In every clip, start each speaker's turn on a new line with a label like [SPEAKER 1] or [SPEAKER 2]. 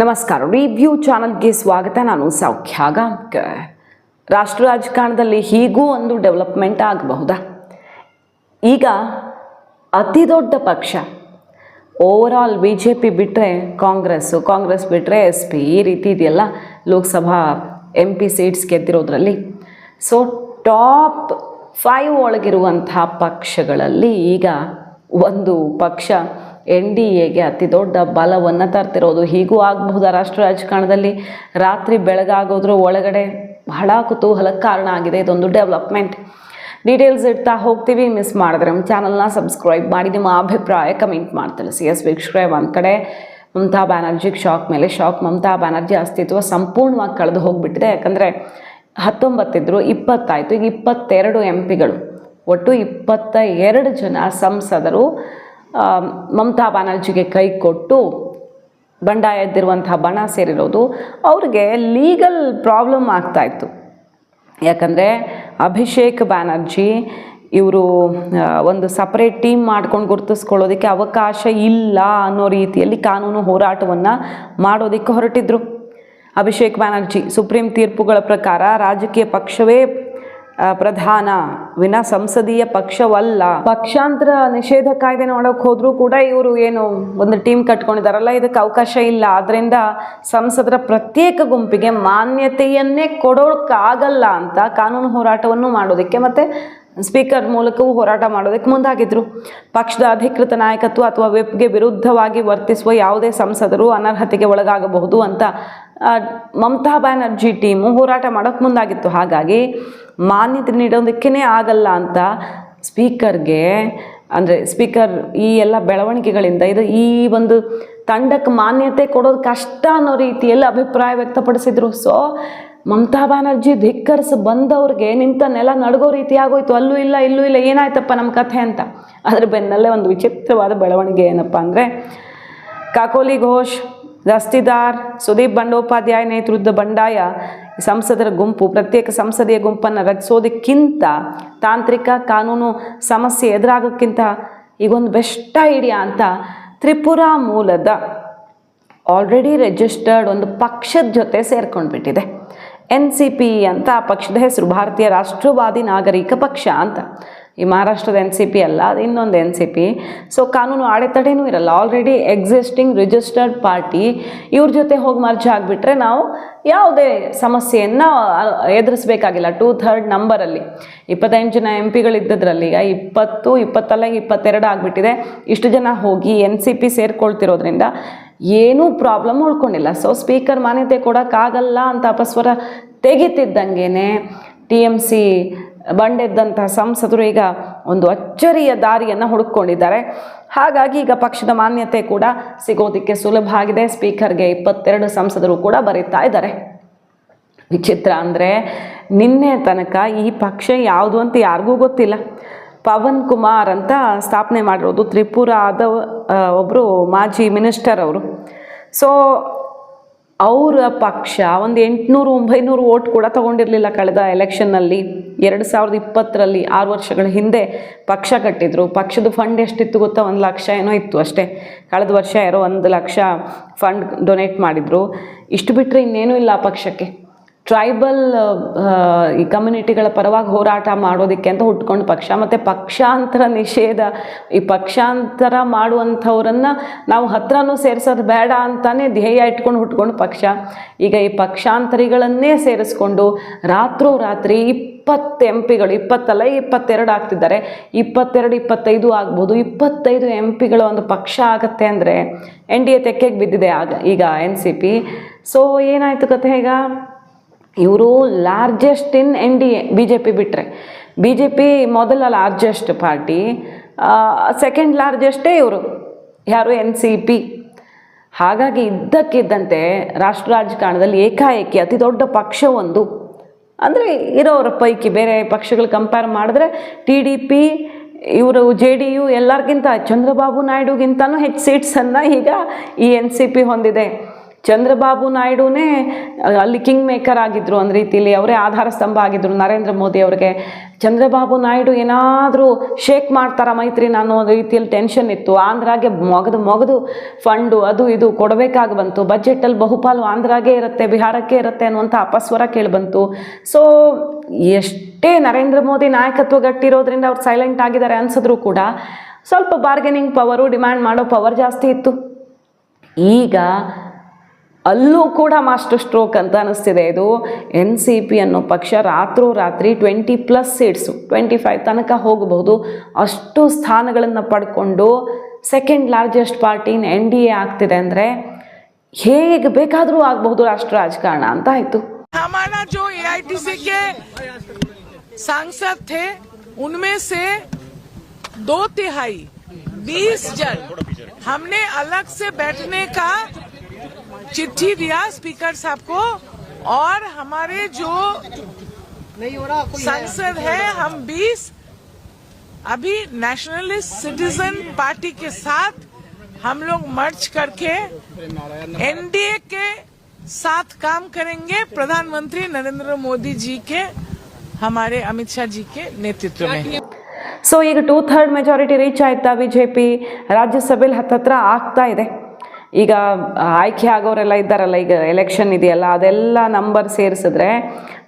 [SPEAKER 1] ನಮಸ್ಕಾರ. ರಿವ್ಯೂ ಚಾನಲ್ಗೆ ಸ್ವಾಗತ. ನಾನು ಸೌಖ್ಯ ಗಾಂವ್ಕರ್. ರಾಷ್ಟ್ರ ರಾಜಕಾರಣದಲ್ಲಿ ಹೀಗೂ ಒಂದು ಡೆವಲಪ್ಮೆಂಟ್ ಆಗಬಹುದಾ? ಈಗ ಅತಿ ದೊಡ್ಡ ಪಕ್ಷ ಓವರಾಲ್ BJP ಬಿಟ್ಟರೆ ಕಾಂಗ್ರೆಸ್ ಬಿಟ್ಟರೆ SP, ಈ ರೀತಿ ಇದೆಯಲ್ಲ ಲೋಕಸಭಾ MP ಸೀಟ್ಸ್ ಗೆದ್ದಿರೋದ್ರಲ್ಲಿ. ಸೊ ಟಾಪ್ 5 ಒಳಗಿರುವಂಥ ಪಕ್ಷಗಳಲ್ಲಿ ಈಗ ಒಂದು ಪಕ್ಷ NDAಗೆ ಅತಿ ದೊಡ್ಡ ಬಲವನ್ನು ತರ್ತಿರೋದು. ಹೀಗೂ ಆಗಬಹುದಾ ರಾಷ್ಟ್ರ ರಾಜಕಾರಣದಲ್ಲಿ? ರಾತ್ರಿ ಬೆಳಗಾಗೋದ್ರ ಒಳಗಡೆ ಬಹಳ ಕುತೂಹಲಕ್ಕೆ ಕಾರಣ ಆಗಿದೆ ಇದೊಂದು ಡೆವಲಪ್ಮೆಂಟ್. ಡೀಟೇಲ್ಸ್ ಇಡ್ತಾ ಹೋಗ್ತೀವಿ. ಮಿಸ್ ಮಾಡಿದ್ರೆ ನಮ್ಮ ಚಾನಲ್ನ ಸಬ್ಸ್ಕ್ರೈಬ್ ಮಾಡಿ ನಿಮ್ಮ ಅಭಿಪ್ರಾಯ ಕಮೆಂಟ್ ಮಾಡಿ ತಿಳಿಸಿ. ವೀಕ್ಷಕರೇ, ಒಂದು ಕಡೆ ಮಮತಾ ಬ್ಯಾನರ್ಜಿಗೆ ಶಾಕ್ ಮೇಲೆ ಶಾಕ್. ಮಮತಾ ಬ್ಯಾನರ್ಜಿ ಅಸ್ತಿತ್ವ ಸಂಪೂರ್ಣವಾಗಿ ಕಳೆದು ಹೋಗಿಬಿಟ್ಟಿದೆ. ಯಾಕಂದರೆ 19 ಇದ್ದರು, 20 ಆಯಿತು, ಈಗ 22 MPಗಳು, ಒಟ್ಟು 22 ಜನ ಸಂಸದರು ಮಮತಾ ಬ್ಯಾನರ್ಜಿಗೆ ಕೈ ಕೊಟ್ಟು ಬಂಡಾಯ ಎದ್ದಿರುವಂಥ ಬಣ ಸೇರಿರೋದು ಅವ್ರಿಗೆ ಲೀಗಲ್ ಪ್ರಾಬ್ಲಮ್ ಆಗ್ತಾಯಿತ್ತು. ಯಾಕಂದರೆ ಅಭಿಷೇಕ್ ಬ್ಯಾನರ್ಜಿ ಇವರು ಒಂದು ಸಪ್ರೇಟ್ ಟೀಮ್ ಮಾಡ್ಕೊಂಡು ಗುರುತಿಸ್ಕೊಳ್ಳೋದಕ್ಕೆ ಅವಕಾಶ ಇಲ್ಲ ಅನ್ನೋ ರೀತಿಯಲ್ಲಿ ಕಾನೂನು ಹೋರಾಟವನ್ನು ಮಾಡೋದಕ್ಕೆ ಹೊರಟಿದ್ರು. ಅಭಿಷೇಕ್ ಬ್ಯಾನರ್ಜಿ ಸುಪ್ರೀಂ ತೀರ್ಪುಗಳ ಪ್ರಕಾರ ರಾಜಕೀಯ ಪಕ್ಷವೇ ಪ್ರಧಾನ ವಿನ ಸಂಸದೀಯ ಪಕ್ಷವಲ್ಲ. ಪಕ್ಷಾಂತರ ನಿಷೇಧ ಕಾಯ್ದೆ ನೋಡೋಕೆ ಹೋದರೂ ಕೂಡ ಇವರು ಏನು ಒಂದು ಟೀಮ್ ಕಟ್ಕೊಂಡಿದ್ದಾರಲ್ಲ, ಇದಕ್ಕೆ ಅವಕಾಶ ಇಲ್ಲ. ಆದ್ದರಿಂದ ಸಂಸದರ ಪ್ರತ್ಯೇಕ ಗುಂಪಿಗೆ ಮಾನ್ಯತೆಯನ್ನೇ ಕೊಡೋಕ್ಕಾಗಲ್ಲ ಅಂತ ಕಾನೂನು ಹೋರಾಟವನ್ನು ಮಾಡೋದಕ್ಕೆ ಮತ್ತು ಸ್ಪೀಕರ್ ಮೂಲಕವೂ ಹೋರಾಟ ಮಾಡೋದಕ್ಕೆ ಮುಂದಾಗಿದ್ದರು. ಪಕ್ಷದ ಅಧಿಕೃತ ನಾಯಕತ್ವ ಅಥವಾ ವಿಪ್ಗೆ ವಿರುದ್ಧವಾಗಿ ವರ್ತಿಸುವ ಯಾವುದೇ ಸಂಸದರು ಅನರ್ಹತೆಗೆ ಒಳಗಾಗಬಹುದು ಅಂತ ಮಮತಾ ಬ್ಯಾನರ್ಜಿ ಟೀಮು ಹೋರಾಟ ಮಾಡೋಕ್ಕೆ ಮುಂದಾಗಿತ್ತು. ಹಾಗಾಗಿ ಮಾನ್ಯತೆ ನೀಡೋದಕ್ಕೇ ಆಗಲ್ಲ ಅಂತ ಸ್ಪೀಕರ್ಗೆ, ಅಂದರೆ ಸ್ಪೀಕರ್ ಈ ಎಲ್ಲ ಬೆಳವಣಿಗೆಗಳಿಂದ ಈ ಒಂದು ತಂಡಕ್ಕೆ ಮಾನ್ಯತೆ ಕೊಡೋದು ಕಷ್ಟ ಅನ್ನೋ ರೀತಿಯಲ್ಲಿ ಅಭಿಪ್ರಾಯ ವ್ಯಕ್ತಪಡಿಸಿದರು. ಸೊ ಮಮತಾ ಬ್ಯಾನರ್ಜಿ ಧಿಕ್ಕರಿಸಿ ಬಂದವ್ರಿಗೆ ನಿಂತ ನೆಲ ನಡಗೋ ರೀತಿ ಆಗೋಯ್ತು. ಅಲ್ಲೂ ಇಲ್ಲ ಇಲ್ಲೂ ಇಲ್ಲ, ಏನಾಯ್ತಪ್ಪ ನಮ್ಮ ಕಥೆ ಅಂತ. ಅದ್ರ ಬೆನ್ನಲ್ಲೇ ಒಂದು ವಿಚಿತ್ರವಾದ ಬೆಳವಣಿಗೆ ಏನಪ್ಪ ಅಂದರೆ, ಕಾಕೋಲಿ ಘೋಷ್, ದಸ್ತಿದಾರ್, ಸುದೀಪ್ ಬಂಡೋಪಾಧ್ಯಾಯ ನೇತೃತ್ವದ ಬಂಡಾಯ ಸಂಸದರ ಗುಂಪು ಪ್ರತ್ಯೇಕ ಸಂಸದೀಯ ಗುಂಪನ್ನು ರಚಿಸೋದಕ್ಕಿಂತ ತಾಂತ್ರಿಕ ಕಾನೂನು ಸಮಸ್ಯೆ ಎದುರಾಗೋಕ್ಕಿಂತ ಈಗೊಂದು ಬೆಸ್ಟ್ ಐಡಿಯಾ ಅಂತ ತ್ರಿಪುರಾ ಮೂಲದ ಆಲ್ರೆಡಿ ರಿಜಿಸ್ಟರ್ಡ್ ಒಂದು ಪಕ್ಷದ ಜೊತೆ ಸೇರ್ಕೊಂಡ್ಬಿಟ್ಟಿದೆ. NCP ಅಂತ ಆ ಪಕ್ಷದ ಹೆಸರು, ಭಾರತೀಯ ರಾಷ್ಟ್ರವಾದಿ ನಾಗರಿಕ ಪಕ್ಷ ಅಂತ. ಈ ಮಹಾರಾಷ್ಟ್ರದ NCP ಅಲ್ಲ, ಅದು ಇನ್ನೊಂದು NCP. ಸೊ ಕಾನೂನು ಅಡೆತಡೆನೂ ಇರಲ್ಲ, ಆಲ್ರೆಡಿ ಎಕ್ಸಿಸ್ಟಿಂಗ್ ರಿಜಿಸ್ಟರ್ಡ್ ಪಾರ್ಟಿ. ಇವ್ರ ಜೊತೆ ಹೋಗಿ ಮರ್ಜ್ ಆಗಿಬಿಟ್ರೆ ನಾವು ಯಾವುದೇ ಸಮಸ್ಯೆಯನ್ನು ಎದುರಿಸಬೇಕಾಗಿಲ್ಲ. 2/3 ನಂಬರಲ್ಲಿ 28 ಜನ MPಗಳಿದ್ದದ್ರಲ್ಲಿ ಈಗ 22 ಆಗಿಬಿಟ್ಟಿದೆ. ಇಷ್ಟು ಜನ ಹೋಗಿ NCP ಸೇರ್ಕೊಳ್ತಿರೋದ್ರಿಂದ ಏನೂ ಪ್ರಾಬ್ಲಮ್ ಉಳ್ಕೊಂಡಿಲ್ಲ. ಸೊ ಸ್ಪೀಕರ್ ಮಾನ್ಯತೆ ಕೊಡೋಕ್ಕಾಗಲ್ಲ ಅಂತ ಅಪಸ್ವರ ತೆಗಿತಿದ್ದಂಗೆ TMC ಬಂಡೆದ್ದಂಥ ಸಂಸದರು ಈಗ ಒಂದು ಅಚ್ಚರಿಯ ದಾರಿಯನ್ನು ಹುಡುಕೊಂಡಿದ್ದಾರೆ. ಹಾಗಾಗಿ ಈಗ ಪಕ್ಷದ ಮಾನ್ಯತೆ ಕೂಡ ಸಿಗೋದಕ್ಕೆ ಸುಲಭ ಆಗಿದೆ. ಸ್ಪೀಕರ್ಗೆ 22 ಸಂಸದರು ಕೂಡ ಬರೀತಾ ಇದ್ದಾರೆ. ವಿಚಿತ್ರ ಅಂದರೆ ನಿನ್ನೆ ತನಕ ಈ ಪಕ್ಷ ಯಾವುದು ಅಂತ ಯಾರಿಗೂ ಗೊತ್ತಿಲ್ಲ. ಪವನ್ ಕುಮಾರ್ ಅಂತ ಸ್ಥಾಪನೆ ಮಾಡಿರೋದು, ತ್ರಿಪುರಾದ ಒಬ್ಬರು ಮಾಜಿ ಮಿನಿಸ್ಟರ್ ಅವರು. ಸೊ ಅವರ ಪಕ್ಷ ಒಂದು 800-900 ಓಟ್ ಕೂಡ ತೊಗೊಂಡಿರಲಿಲ್ಲ ಕಳೆದ ಎಲೆಕ್ಷನ್ನಲ್ಲಿ. 2020ರಲ್ಲಿ 6 ವರ್ಷಗಳ ಹಿಂದೆ ಪಕ್ಷ ಕಟ್ಟಿದ್ರು. ಪಕ್ಷದ ಫಂಡ್ ಎಷ್ಟಿತ್ತು ಗೊತ್ತಾ? 1 ಲಕ್ಷ ಏನೋ ಇತ್ತು ಅಷ್ಟೇ. ಕಳೆದ ವರ್ಷ ಯಾರೋ 1 ಲಕ್ಷ ಫಂಡ್ ಡೊನೇಟ್ ಮಾಡಿದರು. ಇಷ್ಟು ಬಿಟ್ಟರೆ ಇನ್ನೇನೂ ಇಲ್ಲ ಆ ಪಕ್ಷಕ್ಕೆ. ಟ್ರೈಬಲ್ ಈ ಕಮ್ಯುನಿಟಿಗಳ ಪರವಾಗಿ ಹೋರಾಟ ಮಾಡೋದಕ್ಕೆ ಅಂತ ಹುಟ್ಕೊಂಡು ಪಕ್ಷ. ಮತ್ತು ಪಕ್ಷಾಂತರ ನಿಷೇಧ, ಈ ಪಕ್ಷಾಂತರ ಮಾಡುವಂಥವ್ರನ್ನು ನಾವು ಹತ್ರನೂ ಸೇರಿಸೋದು ಬೇಡ ಅಂತಲೇ ಧ್ಯೇಯ ಇಟ್ಕೊಂಡು ಹುಟ್ಕೊಂಡು ಪಕ್ಷ. ಈಗ ಈ ಪಕ್ಷಾಂತರಿಗಳನ್ನೇ ಸೇರಿಸ್ಕೊಂಡು ರಾತ್ರೋರಾತ್ರಿ 20 MPಗಳು, 20 ಅಲ್ಲ 22 ಆಗ್ತಿದ್ದಾರೆ. 22-25 ಆಗ್ಬೋದು. 25 MPಗಳ ಒಂದು ಪಕ್ಷ ಆಗುತ್ತೆ ಅಂದರೆ NDA ತೆಕ್ಕೆಗೆ ಬಿದ್ದಿದೆ ಈಗ NCP. ಸೊ ಏನಾಯಿತು ಕತೆ? ಈಗ ಇವರು ಲಾರ್ಜೆಸ್ಟ್ ಇನ್ NDA, BJP ಬಿಟ್ಟರೆ. BJP ಮೊದಲ ಲಾರ್ಜೆಸ್ಟ್ ಪಾರ್ಟಿ, ಸೆಕೆಂಡ್ ಲಾರ್ಜೆಸ್ಟೇ ಇವರು, ಯಾರು? NCP. ಹಾಗಾಗಿ ಇದ್ದಕ್ಕಿದ್ದಂತೆ ರಾಷ್ಟ್ರ ರಾಜಕಾರಣದಲ್ಲಿ ಏಕಾಏಕಿ ಅತಿ ದೊಡ್ಡ ಪಕ್ಷ ಒಂದು, ಅಂದರೆ ಇರೋರ ಪೈಕಿ ಬೇರೆ ಪಕ್ಷಗಳು ಕಂಪೇರ್ ಮಾಡಿದ್ರೆ TDP, ಇವರು JDU ಎಲ್ಲರಿಗಿಂತ, ಚಂದ್ರಬಾಬು ನಾಯ್ಡುಗಿಂತನೂ ಹೆಚ್ಚು ಸೀಟ್ಸನ್ನು ಈಗ ಈ NCP ಹೊಂದಿದೆ. ಚಂದ್ರಬಾಬು ನಾಯ್ಡುನೇ ಅಲ್ಲಿ ಕಿಂಗ್ ಮೇಕರ್ ಆಗಿದ್ರು ಒಂದು ರೀತಿಯಲ್ಲಿ, ಅವರೇ ಆಧಾರ ಸ್ತಂಭ ಆಗಿದ್ರು ನರೇಂದ್ರ ಮೋದಿ ಅವ್ರಿಗೆ. ಚಂದ್ರಬಾಬು ನಾಯ್ಡು ಏನಾದರೂ ಶೇಕ್ ಮಾಡ್ತಾರ ಮೈತ್ರಿನ ಅನ್ನೋ ರೀತಿಯಲ್ಲಿ ಟೆನ್ಷನ್ ಇತ್ತು. ಆಂಧ್ರಾಗೆ ಮೊಗದು ಫಂಡು ಅದು ಇದು ಕೊಡಬೇಕಾಗಿ ಬಂತು. ಬಜೆಟಲ್ಲಿ ಬಹುಪಾಲು ಆಂಧ್ರಾಗೆ ಇರುತ್ತೆ, ಬಿಹಾರಕ್ಕೆ ಇರುತ್ತೆ ಅನ್ನುವಂಥ ಅಪಸ್ವರ ಕೇಳಿಬಂತು. ಸೊ ಎಷ್ಟೇ ನರೇಂದ್ರ ಮೋದಿ ನಾಯಕತ್ವ ಗಟ್ಟಿರೋದ್ರಿಂದ ಅವ್ರು ಸೈಲೆಂಟ್ ಆಗಿದ್ದಾರೆ ಅನ್ಸಿದ್ರು ಕೂಡ ಸ್ವಲ್ಪ ಬಾರ್ಗೇನಿಂಗ್ ಪವರು, ಡಿಮ್ಯಾಂಡ್ ಮಾಡೋ ಪವರ್ ಜಾಸ್ತಿ ಇತ್ತು. ಈಗ ಅಲ್ಲೂ ಕೂಡ ಮಾಸ್ಟರ್ ಸ್ಟ್ರೋಕ್ ಅಂತ ಅನ್ನಿಸ್ತಿದೆ. ಇದು NCP ಅನ್ನೋ ಪಕ್ಷ ರಾತ್ರೋರಾತ್ರಿ 20+ ಸೀಟ್ಸು 25 ತನಕ ಹೋಗಬಹುದು ಅಷ್ಟು ಸ್ಥಾನಗಳನ್ನು ಪಡ್ಕೊಂಡು ಸೆಕೆಂಡ್ ಲಾರ್ಜೆಸ್ಟ್ ಪಾರ್ಟಿ NDA ಆಗ್ತಿದೆ ಅಂದರೆ ಹೇಗೆ ಬೇಕಾದರೂ ಆಗಬಹುದು ರಾಷ್ಟ್ರ ರಾಜಕಾರಣ ಅಂತ ಆಯಿತು.
[SPEAKER 2] हमारा जो AITC के सांसद थे उनमें से 2/3 20 जन हमने अलग से बैठने का चिट्ठी दिया स्पीकर साहब को, और हमारे जो सांसद है हम 20 अभी नेशनलिस्ट सिटीजन पार्टी के साथ हम लोग मर्ज करके NDA के साथ काम करेंगे, प्रधानमंत्री नरेंद्र मोदी जी के, हमारे अमित शाह जी के नेतृत्व में.
[SPEAKER 1] ಸೊ ಈಗ 2/3 ಮೆಜಾರಿಟಿ ರೀಚ್ ಆಯ್ತಾ BJP ರಾಜ್ಯಸಭೆಯಲ್ಲಿ ಹತ್ತತ್ರ ಆಗ್ತಾ ಇದೆ. ಈಗ ಆಯ್ಕೆ ಆಗೋರೆಲ್ಲ ಇದ್ದಾರಲ್ಲ, ಈಗ ಎಲೆಕ್ಷನ್ ಇದೆಯಲ್ಲ ಅದೆಲ್ಲ ನಂಬರ್ ಸೇರಿಸಿದ್ರೆ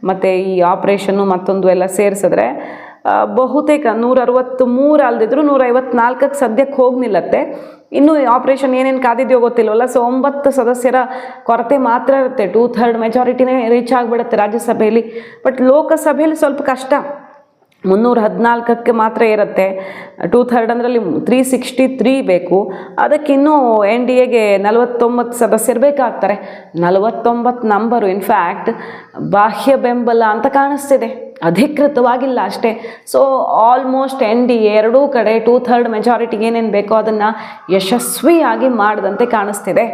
[SPEAKER 1] ಮತ್ತು ಈ ಆಪ್ರೇಷನ್ನು ಮತ್ತೊಂದು ಎಲ್ಲ ಸೇರಿಸಿದ್ರೆ ಬಹುತೇಕ 163 ಅಲ್ದಿದ್ರು 154ಕ್ಕೆ ಸದ್ಯಕ್ಕೆ ಹೋಗಿ ನಿಲ್ಲತ್ತೆ. ಇನ್ನು ಆಪ್ರೇಷನ್ ಏನೇನು ಕಾದಿದೆಯೋ ಗೊತ್ತಿಲ್ವಲ್ಲ. ಸೊ 9 ಸದಸ್ಯರ ಕೊರತೆ ಮಾತ್ರ ಇರುತ್ತೆ. 2/3 ಮೆಜಾರಿಟಿನೇ ರೀಚ್ ಆಗಿಬಿಡುತ್ತೆ ರಾಜ್ಯಸಭೆಯಲ್ಲಿ. ಬಟ್ ಲೋಕಸಭೆಯಲ್ಲಿ ಸ್ವಲ್ಪ ಕಷ್ಟ, 314ಕ್ಕೆ ಮಾತ್ರ ಇರುತ್ತೆ. 2/3 ಅಂದ್ರಲ್ಲಿ 363 ಬೇಕು. ಅದಕ್ಕಿನ್ನೂ NDAಗೆ 49 ಸದಸ್ಯರು ಬೇಕಾಗ್ತಾರೆ. 49 ನಂಬರು ಇನ್ಫ್ಯಾಕ್ಟ್ ಬಾಹ್ಯ ಬೆಂಬಲ ಅಂತ ಕಾಣಿಸ್ತಿದೆ, ಅಧಿಕೃತವಾಗಿಲ್ಲ ಅಷ್ಟೇ. ಸೊ ಆಲ್ಮೋಸ್ಟ್ NDA ಎರಡೂ ಕಡೆ 2/3 ಮೆಜಾರಿಟಿಗೆ ಏನೇನು ಬೇಕೋ ಅದನ್ನು ಯಶಸ್ವಿಯಾಗಿ ಮಾಡಿದಂತೆ ಕಾಣಿಸ್ತಿದೆ.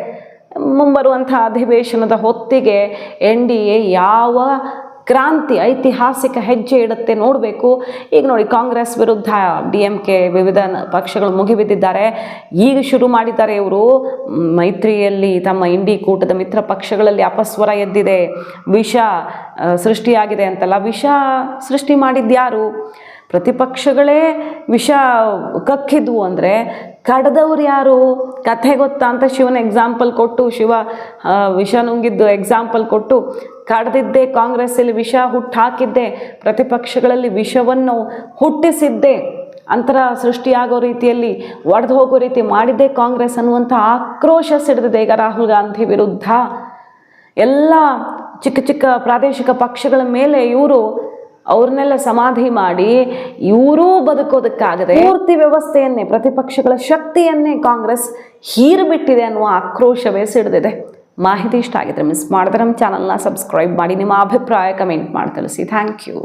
[SPEAKER 1] ಮುಂಬರುವಂಥ ಅಧಿವೇಶನದ ಹೊತ್ತಿಗೆ NDA ಯಾವ ಕ್ರಾಂತಿ ಐತಿಹಾಸಿಕ ಹೆಜ್ಜೆ ಇಡುತ್ತೆ ನೋಡಬೇಕು. ಈಗ ನೋಡಿ, ಕಾಂಗ್ರೆಸ್ ವಿರುದ್ಧ DMK ವಿವಿಧ ಪಕ್ಷಗಳು ಮುಗಿಬಿದ್ದಿದ್ದಾರೆ. ಈಗ ಶುರು ಮಾಡಿದ್ದಾರೆ ಇವರು ಮೈತ್ರಿಯಲ್ಲಿ ತಮ್ಮ ಇಂಡಿ ಕೂಟದ ಮಿತ್ರ ಪಕ್ಷಗಳಲ್ಲಿ ಅಪಸ್ವರ ಎದ್ದಿದೆ, ವಿಷ ಸೃಷ್ಟಿಯಾಗಿದೆ ಅಂತಲ್ಲ. ವಿಷ ಸೃಷ್ಟಿ ಮಾಡಿದ್ಯಾರು? ಪ್ರತಿಪಕ್ಷಗಳೇ ವಿಷ ಕಕ್ಕಿದ್ವು ಅಂದರೆ ಕಡ್ದವ್ರು ಯಾರು? ಕಥೆ ಗೊತ್ತಾ ಅಂತ ಶಿವನ ಎಕ್ಸಾಂಪಲ್ ಕೊಟ್ಟು, ಶಿವ ವಿಷ ನುಂಗಿದ್ದು ಎಕ್ಸಾಂಪಲ್ ಕೊಟ್ಟು, ಕಡ್ದಿದ್ದೆ ಕಾಂಗ್ರೆಸ್ಸಲ್ಲಿ ವಿಷ ಹುಟ್ಟಾಕಿದ್ದೆ, ಪ್ರತಿಪಕ್ಷಗಳಲ್ಲಿ ವಿಷವನ್ನು ಹುಟ್ಟಿಸಿದ್ದೆ, ಅಂತರ ಸೃಷ್ಟಿಯಾಗೋ ರೀತಿಯಲ್ಲಿ ಒಡೆದು ಹೋಗೋ ರೀತಿ ಮಾಡಿದ್ದೆ ಕಾಂಗ್ರೆಸ್ ಅನ್ನುವಂಥ ಆಕ್ರೋಶ ಸಿಡಿದಿದೆ ಈಗ ರಾಹುಲ್ ಗಾಂಧಿ ವಿರುದ್ಧ. ಎಲ್ಲ ಚಿಕ್ಕ ಚಿಕ್ಕ ಪ್ರಾದೇಶಿಕ ಪಕ್ಷಗಳ ಮೇಲೆ ಇವರು ಅವ್ರನ್ನೆಲ್ಲ ಸಮಾಧಿ ಮಾಡಿ ಇವರೂ ಬದುಕೋದಕ್ಕಾಗದೆ ಪೂರ್ತಿ ವ್ಯವಸ್ಥೆಯನ್ನೇ, ಪ್ರತಿಪಕ್ಷಗಳ ಶಕ್ತಿಯನ್ನೇ ಕಾಂಗ್ರೆಸ್ ಹೀರಿಬಿಟ್ಟಿದೆ ಅನ್ನುವ ಆಕ್ರೋಶವೇ ಸಿಡಿದಿದೆ. ಮಾಹಿತಿ ಇಷ್ಟ ಆಗಿದ್ರೆ ಮಿಸ್ ಮಾಡಿದ್ರೆ ನಮ್ಮ ಚಾನಲ್ನ ಸಬ್ಸ್ಕ್ರೈಬ್ ಮಾಡಿ, ನಿಮ್ಮ ಅಭಿಪ್ರಾಯ ಕಮೆಂಟ್ ಮಾಡಿ ತಿಳಿಸಿ. Thank you.